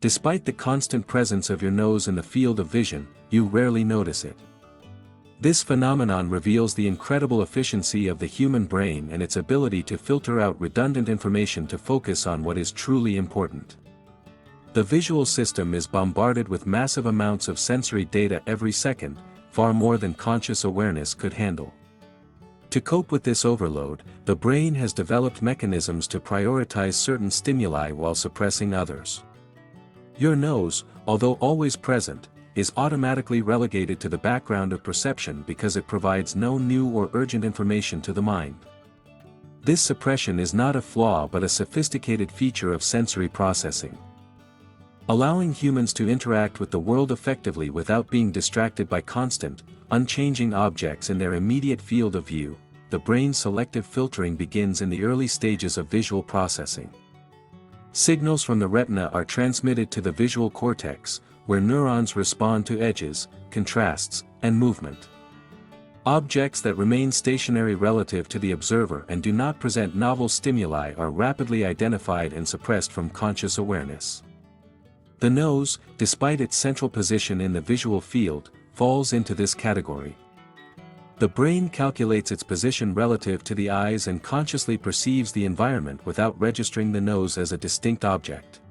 Despite the constant presence of your nose in the field of vision, you rarely notice it. This phenomenon reveals the incredible efficiency of the human brain and its ability to filter out redundant information to focus on what is truly important. The visual system is bombarded with massive amounts of sensory data every second, far more than conscious awareness could handle. To cope with this overload, the brain has developed mechanisms to prioritize certain stimuli while suppressing others. Your nose, although always present, is automatically relegated to the background of perception because it provides no new or urgent information to the mind. This suppression is not a flaw but a sophisticated feature of sensory processing. Allowing humans to interact with the world effectively without being distracted by constant, unchanging objects in their immediate field of view, the brain's selective filtering begins in the early stages of visual processing. Signals from the retina are transmitted to the visual cortex, where neurons respond to edges, contrasts, and movement. Objects that remain stationary relative to the observer and do not present novel stimuli are rapidly identified and suppressed from conscious awareness. The nose, despite its central position in the visual field, falls into this category. The brain calculates its position relative to the eyes and consciously perceives the environment without registering the nose as a distinct object.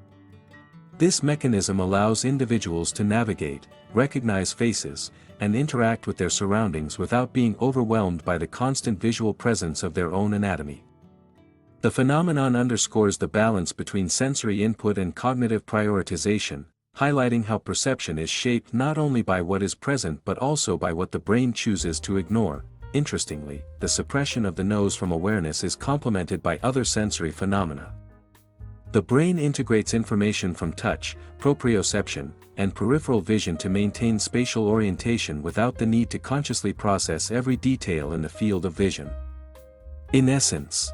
This mechanism allows individuals to navigate, recognize faces, and interact with their surroundings without being overwhelmed by the constant visual presence of their own anatomy. The phenomenon underscores the balance between sensory input and cognitive prioritization, highlighting how perception is shaped not only by what is present but also by what the brain chooses to ignore. Interestingly, the suppression of the nose from awareness is complemented by other sensory phenomena. The brain integrates information from touch, proprioception, and peripheral vision to maintain spatial orientation without the need to consciously process every detail in the field of vision. In essence,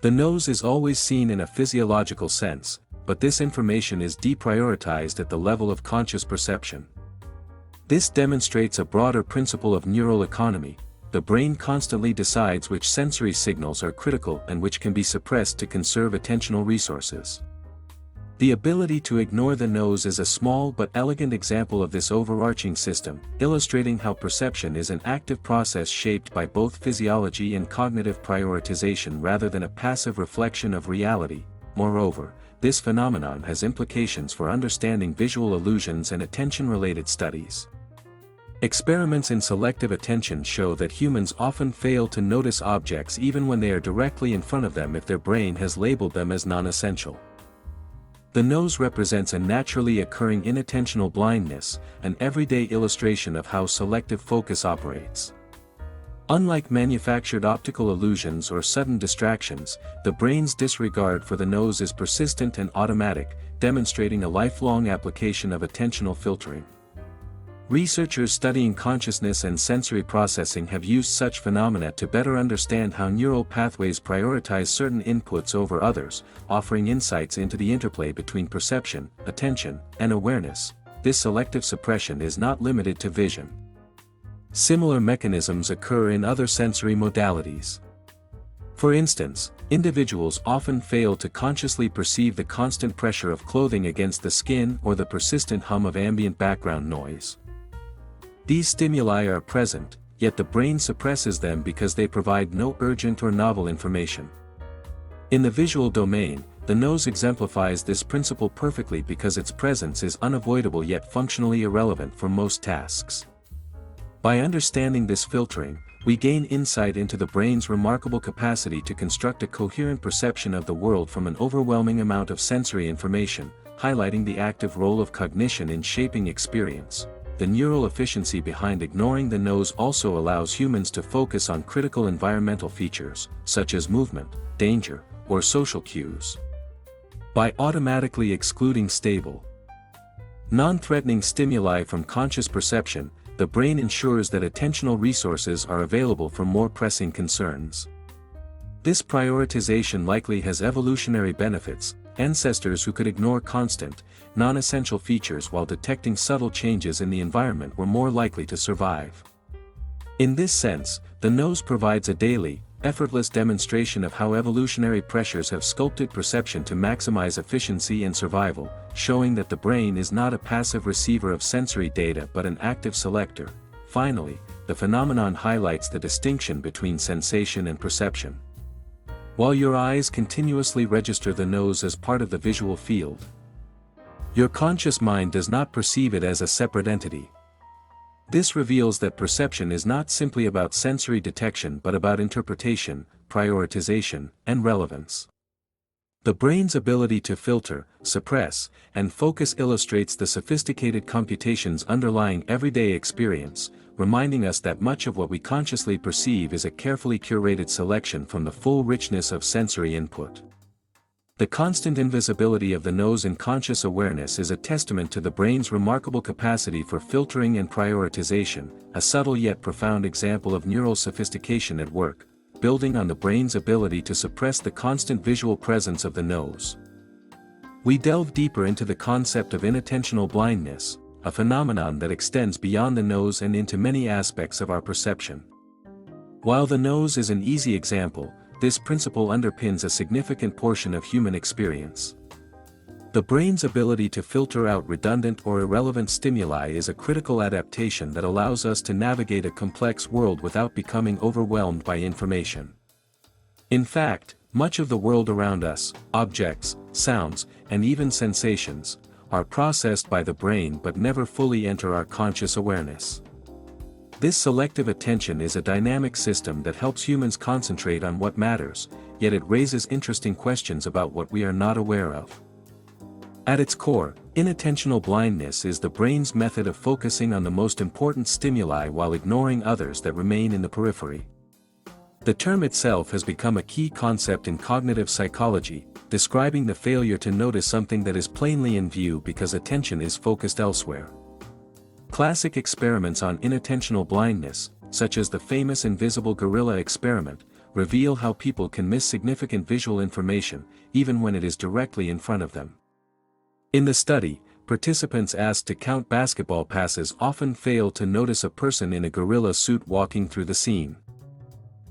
the nose is always seen in a physiological sense, but this information is deprioritized at the level of conscious perception. This demonstrates a broader principle of neural economy. The brain constantly decides which sensory signals are critical and which can be suppressed to conserve attentional resources. The ability to ignore the nose is a small but elegant example of this overarching system, illustrating how perception is an active process shaped by both physiology and cognitive prioritization rather than a passive reflection of reality. Moreover, this phenomenon has implications for understanding visual illusions and attention-related studies. Experiments in selective attention show that humans often fail to notice objects even when they are directly in front of them if their brain has labeled them as non-essential. The nose represents a naturally occurring inattentional blindness, an everyday illustration of how selective focus operates. Unlike manufactured optical illusions or sudden distractions, the brain's disregard for the nose is persistent and automatic, demonstrating a lifelong application of attentional filtering. Researchers studying consciousness and sensory processing have used such phenomena to better understand how neural pathways prioritize certain inputs over others, offering insights into the interplay between perception, attention, and awareness. This selective suppression is not limited to vision. Similar mechanisms occur in other sensory modalities. For instance, individuals often fail to consciously perceive the constant pressure of clothing against the skin or the persistent hum of ambient background noise. These stimuli are present, yet the brain suppresses them because they provide no urgent or novel information. In the visual domain, the nose exemplifies this principle perfectly because its presence is unavoidable yet functionally irrelevant for most tasks. By understanding this filtering, we gain insight into the brain's remarkable capacity to construct a coherent perception of the world from an overwhelming amount of sensory information, highlighting the active role of cognition in shaping experience. The neural efficiency behind ignoring the nose also allows humans to focus on critical environmental features, such as movement, danger, or social cues. By automatically excluding stable, non-threatening stimuli from conscious perception, the brain ensures that attentional resources are available for more pressing concerns. This prioritization likely has evolutionary benefits. Ancestors who could ignore constant, non-essential features while detecting subtle changes in the environment were more likely to survive. In this sense, the nose provides a daily, effortless demonstration of how evolutionary pressures have sculpted perception to maximize efficiency and survival, showing that the brain is not a passive receiver of sensory data but an active selector. Finally, the phenomenon highlights the distinction between sensation and perception. While your eyes continuously register the nose as part of the visual field, your conscious mind does not perceive it as a separate entity. This reveals that perception is not simply about sensory detection but about interpretation, prioritization, and relevance. The brain's ability to filter, suppress, and focus illustrates the sophisticated computations underlying everyday experience, reminding us that much of what we consciously perceive is a carefully curated selection from the full richness of sensory input. The constant invisibility of the nose in conscious awareness is a testament to the brain's remarkable capacity for filtering and prioritization, a subtle yet profound example of neural sophistication at work, building on the brain's ability to suppress the constant visual presence of the nose. We delve deeper into the concept of inattentional blindness, a phenomenon that extends beyond the nose and into many aspects of our perception. While the nose is an easy example, this principle underpins a significant portion of human experience. The brain's ability to filter out redundant or irrelevant stimuli is a critical adaptation that allows us to navigate a complex world without becoming overwhelmed by information. In fact, much of the world around us, objects, sounds, and even sensations, are processed by the brain but never fully enter our conscious awareness. This selective attention is a dynamic system that helps humans concentrate on what matters, yet it raises interesting questions about what we are not aware of. At its core, inattentional blindness is the brain's method of focusing on the most important stimuli while ignoring others that remain in the periphery. The term itself has become a key concept in cognitive psychology, describing the failure to notice something that is plainly in view because attention is focused elsewhere. Classic experiments on inattentional blindness, such as the famous invisible gorilla experiment, reveal how people can miss significant visual information, even when it is directly in front of them. In the study, participants asked to count basketball passes often fail to notice a person in a gorilla suit walking through the scene.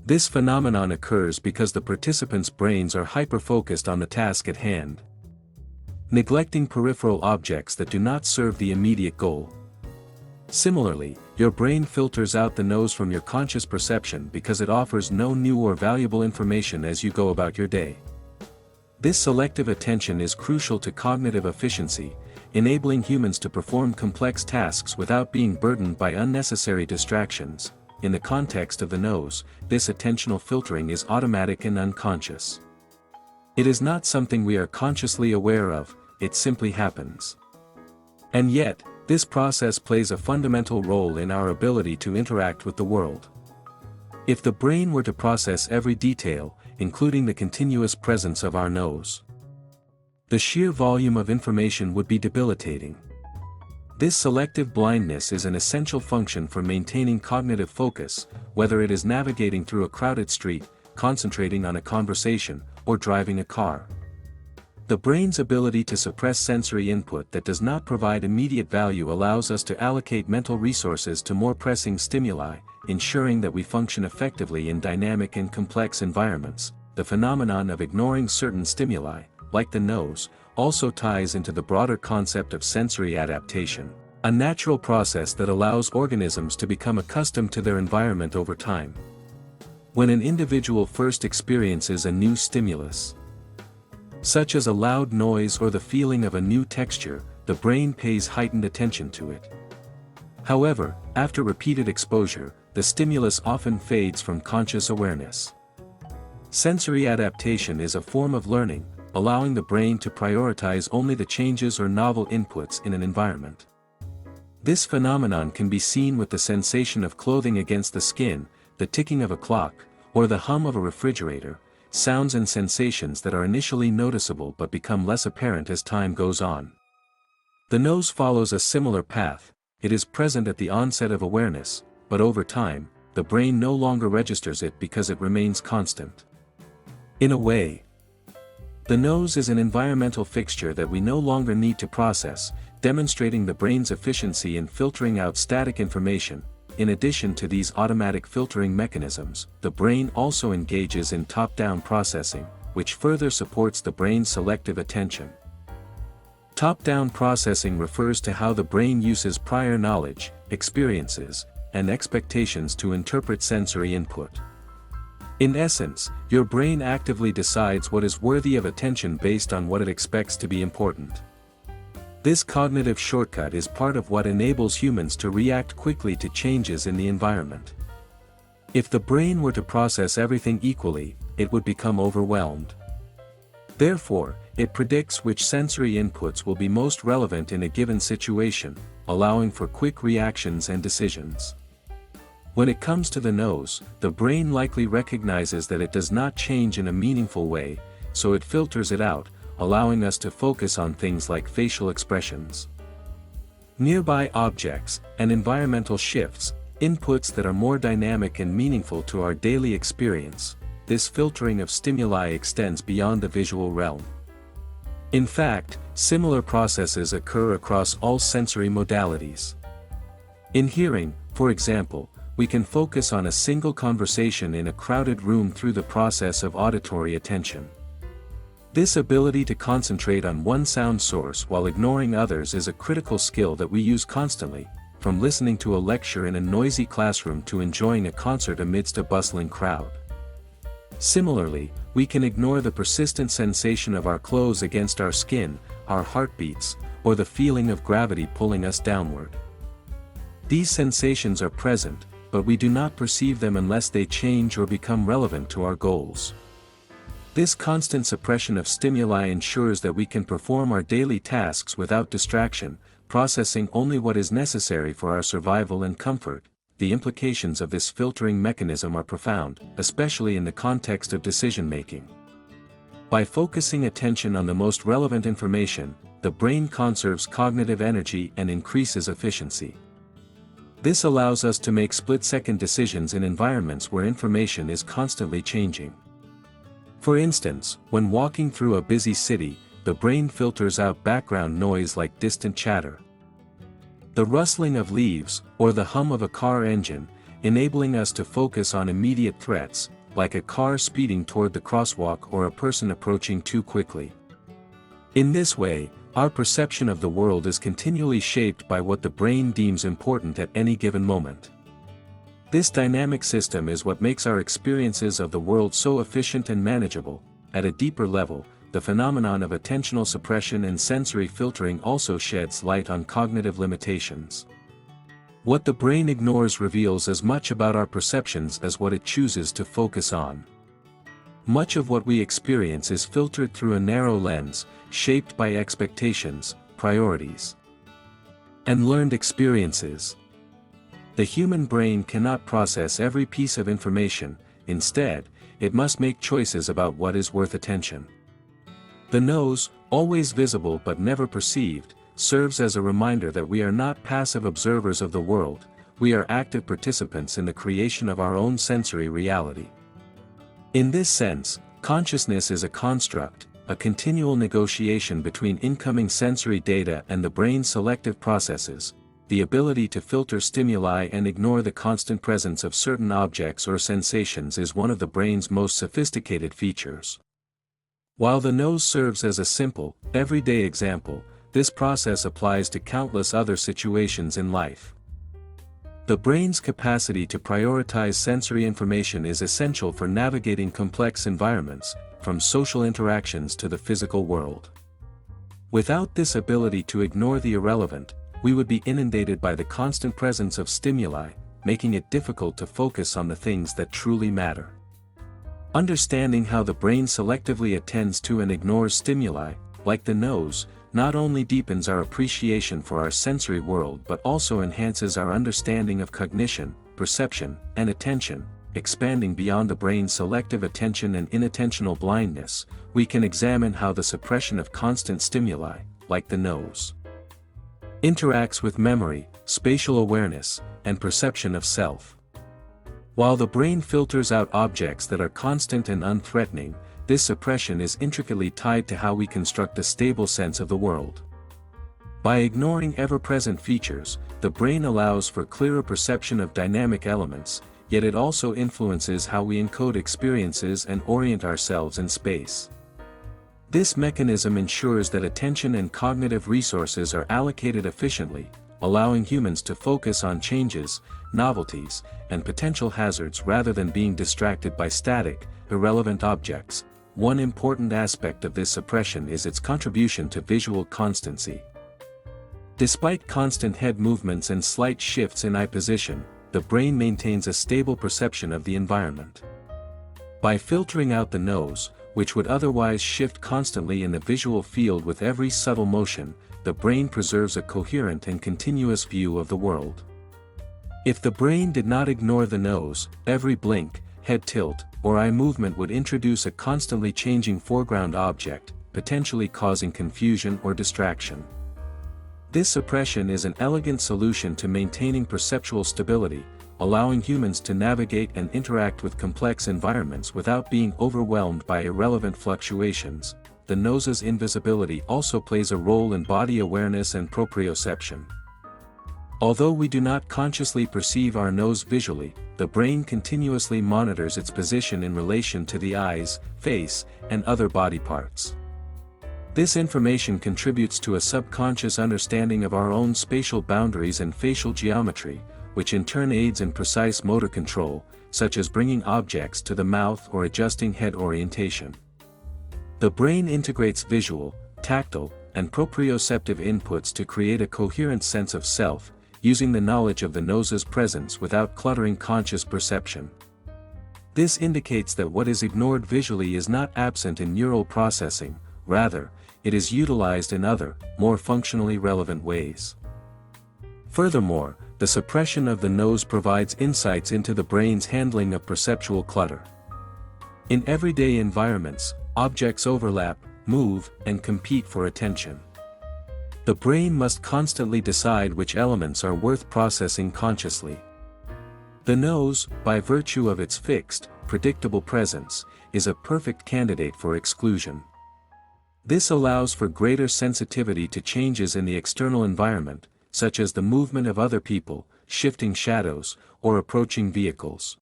This phenomenon occurs because the participants' brains are hyper-focused on the task at hand, neglecting peripheral objects that do not serve the immediate goal. Similarly, your brain filters out the nose from your conscious perception because it offers no new or valuable information as you go about your day. This selective attention is crucial to cognitive efficiency, enabling humans to perform complex tasks without being burdened by unnecessary distractions. In the context of the nose, this attentional filtering is automatic and unconscious. It is not something we are consciously aware of, it simply happens. And yet, this process plays a fundamental role in our ability to interact with the world. If the brain were to process every detail, including the continuous presence of our nose, the sheer volume of information would be debilitating. This selective blindness is an essential function for maintaining cognitive focus, whether it is navigating through a crowded street, concentrating on a conversation, or driving a car. The brain's ability to suppress sensory input that does not provide immediate value allows us to allocate mental resources to more pressing stimuli, ensuring that we function effectively in dynamic and complex environments. The phenomenon of ignoring certain stimuli, like the nose, also ties into the broader concept of sensory adaptation, a natural process that allows organisms to become accustomed to their environment over time. When an individual first experiences a new stimulus, such as a loud noise or the feeling of a new texture, the brain pays heightened attention to it. However, after repeated exposure, the stimulus often fades from conscious awareness. Sensory adaptation is a form of learning, allowing the brain to prioritize only the changes or novel inputs in an environment. This phenomenon can be seen with the sensation of clothing against the skin, the ticking of a clock, or the hum of a refrigerator, sounds and sensations that are initially noticeable but become less apparent as time goes on. The nose follows a similar path. It is present at the onset of awareness, but over time, the brain no longer registers it because it remains constant. In a way, the nose is an environmental fixture that we no longer need to process, demonstrating the brain's efficiency in filtering out static information. in addition to these automatic filtering mechanisms, the brain also engages in top-down processing, which further supports the brain's selective attention. Top-down processing refers to how the brain uses prior knowledge, experiences, and expectations to interpret sensory input. In essence, your brain actively decides what is worthy of attention based on what it expects to be important. This cognitive shortcut is part of what enables humans to react quickly to changes in the environment. If the brain were to process everything equally, it would become overwhelmed. Therefore, it predicts which sensory inputs will be most relevant in a given situation, allowing for quick reactions and decisions. When it comes to the nose, the brain likely recognizes that it does not change in a meaningful way, so it filters it out, allowing us to focus on things like facial expressions, nearby objects, and environmental shifts, inputs that are more dynamic and meaningful to our daily experience. This filtering of stimuli extends beyond the visual realm. In fact, similar processes occur across all sensory modalities. In hearing, for example, we can focus on a single conversation in a crowded room through the process of auditory attention. This ability to concentrate on one sound source while ignoring others is a critical skill that we use constantly, from listening to a lecture in a noisy classroom to enjoying a concert amidst a bustling crowd. Similarly, we can ignore the persistent sensation of our clothes against our skin, our heartbeats, or the feeling of gravity pulling us downward. These sensations are present, but we do not perceive them unless they change or become relevant to our goals. This constant suppression of stimuli ensures that we can perform our daily tasks without distraction, processing only what is necessary for our survival and comfort. The implications of this filtering mechanism are profound, especially in the context of decision-making. By focusing attention on the most relevant information, the brain conserves cognitive energy and increases efficiency. This allows us to make split-second decisions in environments where information is constantly changing. For instance, when walking through a busy city, the brain filters out background noise like distant chatter, the rustling of leaves, or the hum of a car engine, enabling us to focus on immediate threats, like a car speeding toward the crosswalk or a person approaching too quickly. In this way, our perception of the world is continually shaped by what the brain deems important at any given moment. This dynamic system is what makes our experiences of the world so efficient and manageable. At a deeper level, the phenomenon of attentional suppression and sensory filtering also sheds light on cognitive limitations. What the brain ignores reveals as much about our perceptions as what it chooses to focus on. Much of what we experience is filtered through a narrow lens, shaped by expectations, priorities, and learned experiences. The human brain cannot process every piece of information. Instead, it must make choices about what is worth attention. The nose, always visible but never perceived, serves as a reminder that we are not passive observers of the world, we are active participants in the creation of our own sensory reality. In this sense, consciousness is a construct, a continual negotiation between incoming sensory data and the brain's selective processes. The ability to filter stimuli and ignore the constant presence of certain objects or sensations is one of the brain's most sophisticated features. While the nose serves as a simple, everyday example, this process applies to countless other situations in life. The brain's capacity to prioritize sensory information is essential for navigating complex environments, from social interactions to the physical world. Without this ability to ignore the irrelevant, we would be inundated by the constant presence of stimuli, making it difficult to focus on the things that truly matter. Understanding how the brain selectively attends to and ignores stimuli, like the nose, not only deepens our appreciation for our sensory world but also enhances our understanding of cognition, perception, and attention. Expanding beyond the brain's selective attention and inattentional blindness, we can examine how the suppression of constant stimuli, like the nose, interacts with memory, spatial awareness, and perception of self. While the brain filters out objects that are constant and unthreatening, this suppression is intricately tied to how we construct a stable sense of the world. By ignoring ever-present features, the brain allows for clearer perception of dynamic elements, yet it also influences how we encode experiences and orient ourselves in space. This mechanism ensures that attention and cognitive resources are allocated efficiently, allowing humans to focus on changes, novelties, and potential hazards rather than being distracted by static, irrelevant objects. One important aspect of this suppression is its contribution to visual constancy. Despite constant head movements and slight shifts in eye position, the brain maintains a stable perception of the environment. By filtering out the nose, which would otherwise shift constantly in the visual field with every subtle motion, the brain preserves a coherent and continuous view of the world. If the brain did not ignore the nose, every blink, head tilt, or eye movement would introduce a constantly changing foreground object, potentially causing confusion or distraction. This suppression is an elegant solution to maintaining perceptual stability, allowing humans to navigate and interact with complex environments without being overwhelmed by irrelevant fluctuations. The nose's invisibility also plays a role in body awareness and proprioception. Although we do not consciously perceive our nose visually, the brain continuously monitors its position in relation to the eyes, face, and other body parts. This information contributes to a subconscious understanding of our own spatial boundaries and facial geometry, which in turn aids in precise motor control, such as bringing objects to the mouth or adjusting head orientation. The brain integrates visual, tactile, and proprioceptive inputs to create a coherent sense of self, using the knowledge of the nose's presence without cluttering conscious perception. This indicates that what is ignored visually is not absent in neural processing, rather, it is utilized in other, more functionally relevant ways. Furthermore, the suppression of the nose provides insights into the brain's handling of perceptual clutter. In everyday environments, objects overlap, move, and compete for attention. The brain must constantly decide which elements are worth processing consciously. The nose, by virtue of its fixed, predictable presence, is a perfect candidate for exclusion. This allows for greater sensitivity to changes in the external environment, such as the movement of other people, shifting shadows, or approaching vehicles.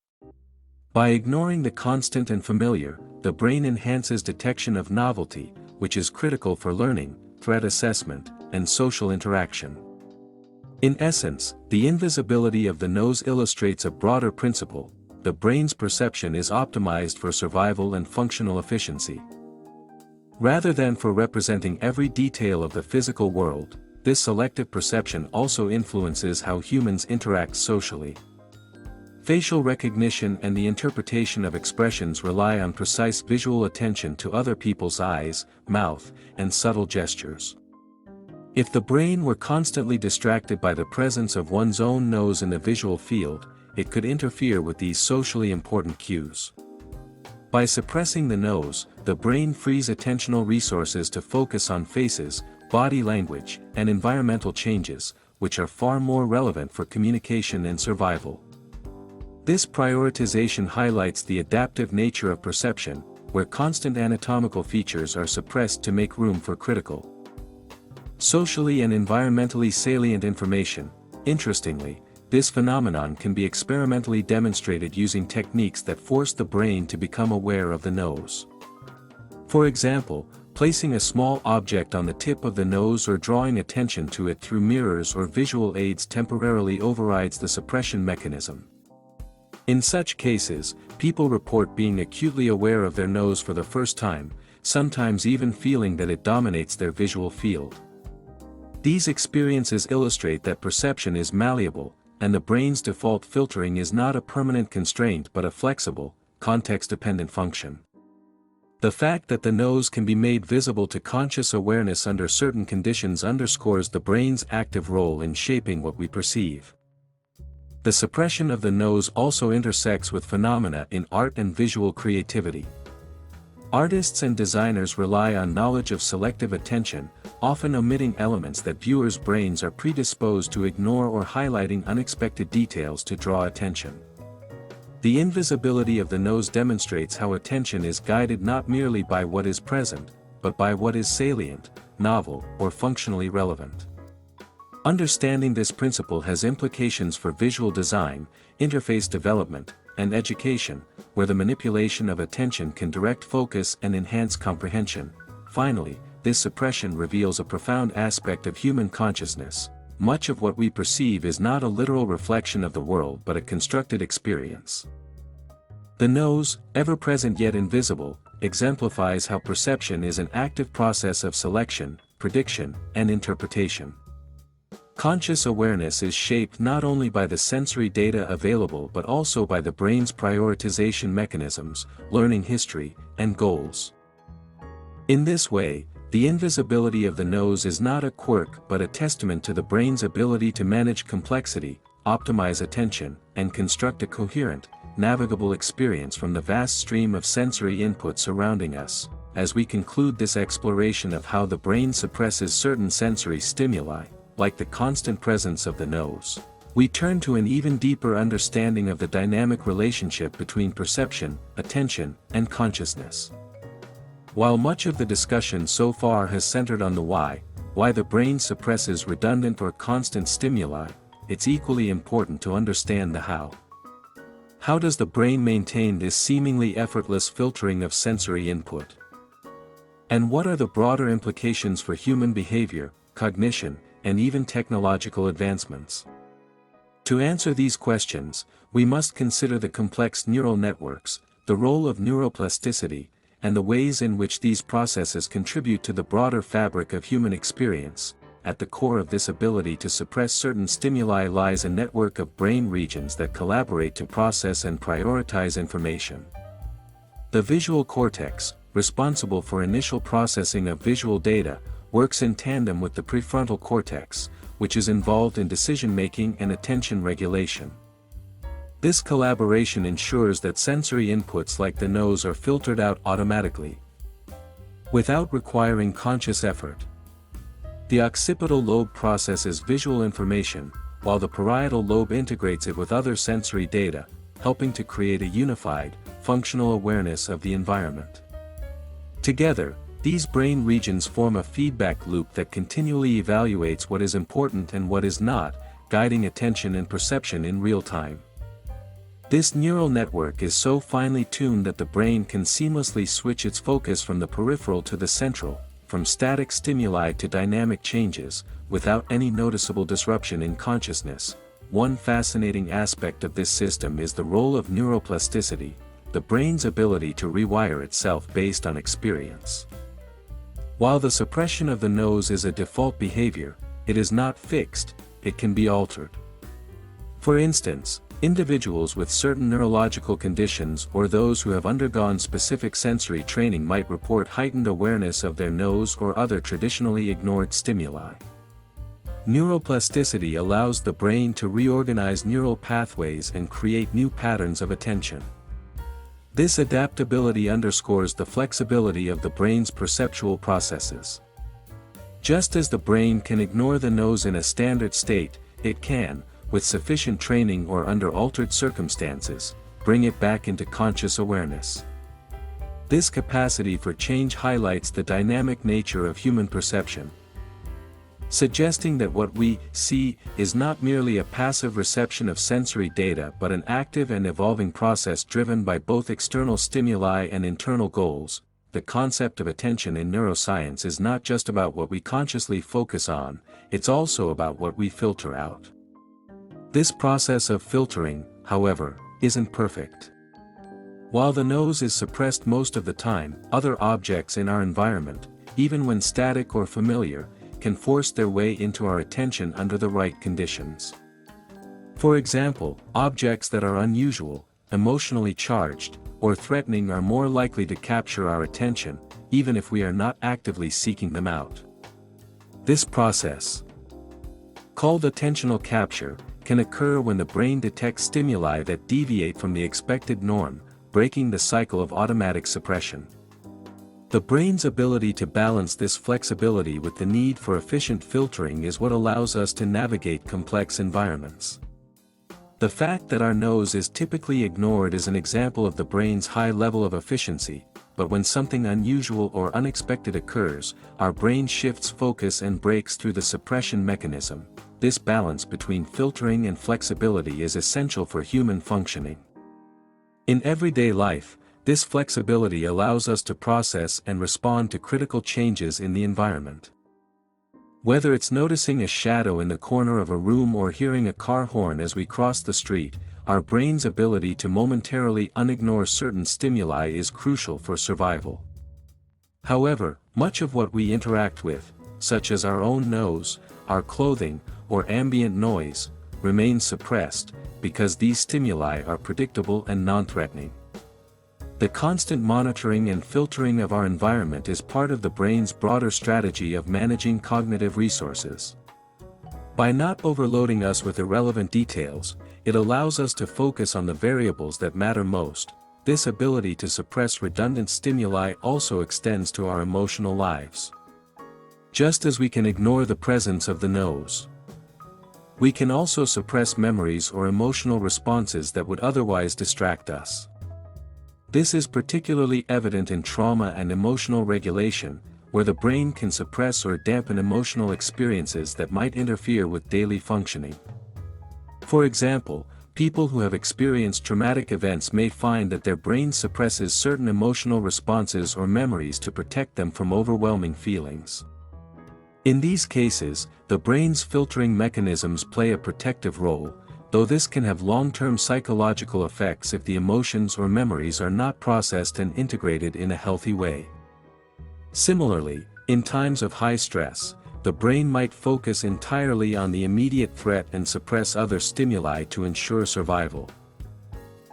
By ignoring the constant and familiar, the brain enhances detection of novelty, which is critical for learning, threat assessment, and social interaction. In essence, the invisibility of the nose illustrates a broader principle: the brain's perception is optimized for survival and functional efficiency. Rather than for representing every detail of the physical world, this selective perception also influences how humans interact socially. Facial recognition and the interpretation of expressions rely on precise visual attention to other people's eyes, mouth, and subtle gestures. If the brain were constantly distracted by the presence of one's own nose in the visual field, it could interfere with these socially important cues. By suppressing the nose, the brain frees attentional resources to focus on faces, body language, and environmental changes, which are far more relevant for communication and survival. This prioritization highlights the adaptive nature of perception, where constant anatomical features are suppressed to make room for critical, socially and environmentally salient information. Interestingly, this phenomenon can be experimentally demonstrated using techniques that force the brain to become aware of the nose. For example, placing a small object on the tip of the nose or drawing attention to it through mirrors or visual aids temporarily overrides the suppression mechanism. In such cases, people report being acutely aware of their nose for the first time, sometimes even feeling that it dominates their visual field. These experiences illustrate that perception is malleable, and the brain's default filtering is not a permanent constraint but a flexible, context-dependent function. The fact that the nose can be made visible to conscious awareness under certain conditions underscores the brain's active role in shaping what we perceive. The suppression of the nose also intersects with phenomena in art and visual creativity. Artists and designers rely on knowledge of selective attention, often omitting elements that viewers' brains are predisposed to ignore or highlighting unexpected details to draw attention. The invisibility of the nose demonstrates how attention is guided not merely by what is present, but by what is salient, novel, or functionally relevant. Understanding this principle has implications for visual design, interface development, and education, where the manipulation of attention can direct focus and enhance comprehension. Finally, this suppression reveals a profound aspect of human consciousness. Much of what we perceive is not a literal reflection of the world but a constructed experience. The nose, ever present yet invisible, exemplifies how perception is an active process of selection, prediction, and interpretation. Conscious awareness is shaped not only by the sensory data available but also by the brain's prioritization mechanisms, learning history, and goals. In this way, the invisibility of the nose is not a quirk but a testament to the brain's ability to manage complexity, optimize attention, and construct a coherent, navigable experience from the vast stream of sensory input surrounding us. As we conclude this exploration of how the brain suppresses certain sensory stimuli, like the constant presence of the nose, we turn to an even deeper understanding of the dynamic relationship between perception, attention, and consciousness. While much of the discussion so far has centered on the why the brain suppresses redundant or constant stimuli, it's equally important to understand the how. How does the brain maintain this seemingly effortless filtering of sensory input? And what are the broader implications for human behavior, cognition, and even technological advancements? To answer these questions, we must consider the complex neural networks, the role of neuroplasticity, and the ways in which these processes contribute to the broader fabric of human experience. At the core of this ability to suppress certain stimuli lies a network of brain regions that collaborate to process and prioritize information. The visual cortex, responsible for initial processing of visual data, works in tandem with the prefrontal cortex, which is involved in decision-making and attention regulation. This collaboration ensures that sensory inputs like the nose are filtered out automatically, without requiring conscious effort. The occipital lobe processes visual information, while the parietal lobe integrates it with other sensory data, helping to create a unified, functional awareness of the environment. Together, these brain regions form a feedback loop that continually evaluates what is important and what is not, guiding attention and perception in real time. This neural network is so finely tuned that the brain can seamlessly switch its focus from the peripheral to the central, from static stimuli to dynamic changes, without any noticeable disruption in consciousness. One fascinating aspect of this system is the role of neuroplasticity, the brain's ability to rewire itself based on experience. While the suppression of the nose is a default behavior, it is not fixed, it can be altered. For instance, individuals with certain neurological conditions or those who have undergone specific sensory training might report heightened awareness of their nose or other traditionally ignored stimuli. Neuroplasticity allows the brain to reorganize neural pathways and create new patterns of attention. This adaptability underscores the flexibility of the brain's perceptual processes. Just as the brain can ignore the nose in a standard state, it can, with sufficient training or under altered circumstances, bring it back into conscious awareness. This capacity for change highlights the dynamic nature of human perception, suggesting that what we see is not merely a passive reception of sensory data but an active and evolving process driven by both external stimuli and internal goals. The concept of attention in neuroscience is not just about what we consciously focus on, it's also about what we filter out. This process of filtering, however, isn't perfect. While the nose is suppressed most of the time, other objects in our environment, even when static or familiar, can force their way into our attention under the right conditions. For example, objects that are unusual, emotionally charged, or threatening are more likely to capture our attention, even if we are not actively seeking them out. This process, called attentional capture, can occur when the brain detects stimuli that deviate from the expected norm, breaking the cycle of automatic suppression. The brain's ability to balance this flexibility with the need for efficient filtering is what allows us to navigate complex environments. The fact that our nose is typically ignored is an example of the brain's high level of efficiency, but when something unusual or unexpected occurs, our brain shifts focus and breaks through the suppression mechanism, this balance between filtering and flexibility is essential for human functioning. In everyday life, this flexibility allows us to process and respond to critical changes in the environment. Whether it's noticing a shadow in the corner of a room or hearing a car horn as we cross the street, our brain's ability to momentarily unignore certain stimuli is crucial for survival. However, much of what we interact with, such as our own nose, our clothing, or ambient noise, remains suppressed, because these stimuli are predictable and non-threatening. The constant monitoring and filtering of our environment is part of the brain's broader strategy of managing cognitive resources. By not overloading us with irrelevant details, it allows us to focus on the variables that matter most. This ability to suppress redundant stimuli also extends to our emotional lives. Just as we can ignore the presence of the nose, we can also suppress memories or emotional responses that would otherwise distract us. This is particularly evident in trauma and emotional regulation, where the brain can suppress or dampen emotional experiences that might interfere with daily functioning. For example, people who have experienced traumatic events may find that their brain suppresses certain emotional responses or memories to protect them from overwhelming feelings. In these cases, the brain's filtering mechanisms play a protective role, though this can have long-term psychological effects if the emotions or memories are not processed and integrated in a healthy way. Similarly, in times of high stress, the brain might focus entirely on the immediate threat and suppress other stimuli to ensure survival.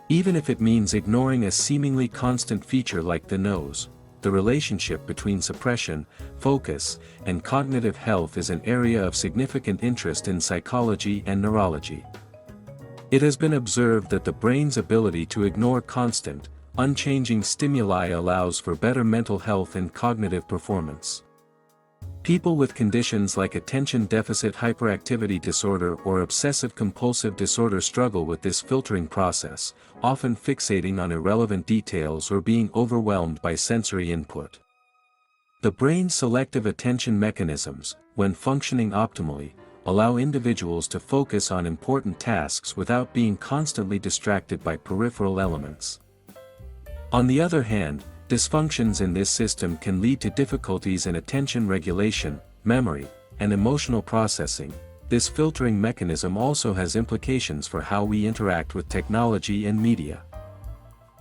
Even if it means ignoring a seemingly constant feature like the nose, the relationship between suppression, focus, and cognitive health is an area of significant interest in psychology and neurology. It has been observed that the brain's ability to ignore constant, unchanging stimuli allows for better mental health and cognitive performance. People with conditions like attention deficit hyperactivity disorder or obsessive-compulsive disorder struggle with this filtering process, often fixating on irrelevant details or being overwhelmed by sensory input. The brain's selective attention mechanisms, when functioning optimally, allow individuals to focus on important tasks without being constantly distracted by peripheral elements. On the other hand, dysfunctions in this system can lead to difficulties in attention regulation, memory, and emotional processing. This filtering mechanism also has implications for how we interact with technology and media.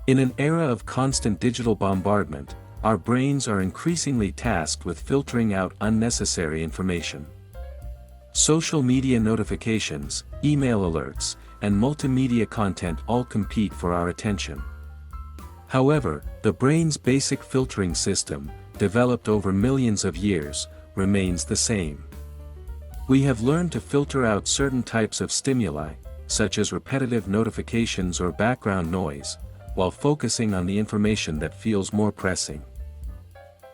In an era of constant digital bombardment, our brains are increasingly tasked with filtering out unnecessary information. Social media notifications, email alerts, and multimedia content all compete for our attention. However, the brain's basic filtering system, developed over millions of years, remains the same. We have learned to filter out certain types of stimuli, such as repetitive notifications or background noise, while focusing on the information that feels more pressing.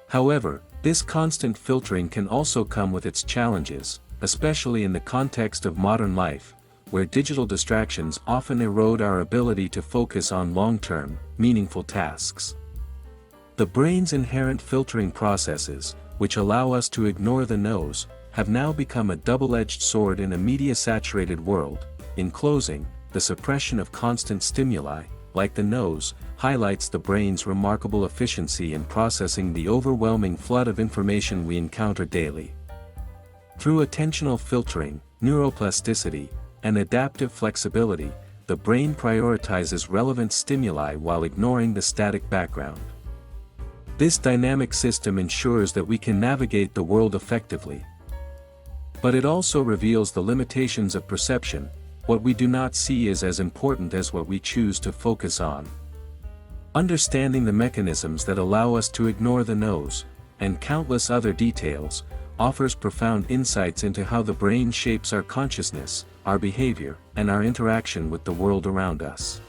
However, this constant filtering can also come with its challenges, especially in the context of modern life, where digital distractions often erode our ability to focus on long-term, meaningful tasks. The brain's inherent filtering processes, which allow us to ignore the nose, have now become a double-edged sword in a media-saturated world. In closing, the suppression of constant stimuli, like the nose, highlights the brain's remarkable efficiency in processing the overwhelming flood of information we encounter daily. Through attentional filtering, neuroplasticity, and adaptive flexibility, the brain prioritizes relevant stimuli while ignoring the static background. This dynamic system ensures that we can navigate the world effectively. But it also reveals the limitations of perception. What we do not see is as important as what we choose to focus on. Understanding the mechanisms that allow us to ignore the nose, and countless other details, offers profound insights into how the brain shapes our consciousness, our behavior, and our interaction with the world around us.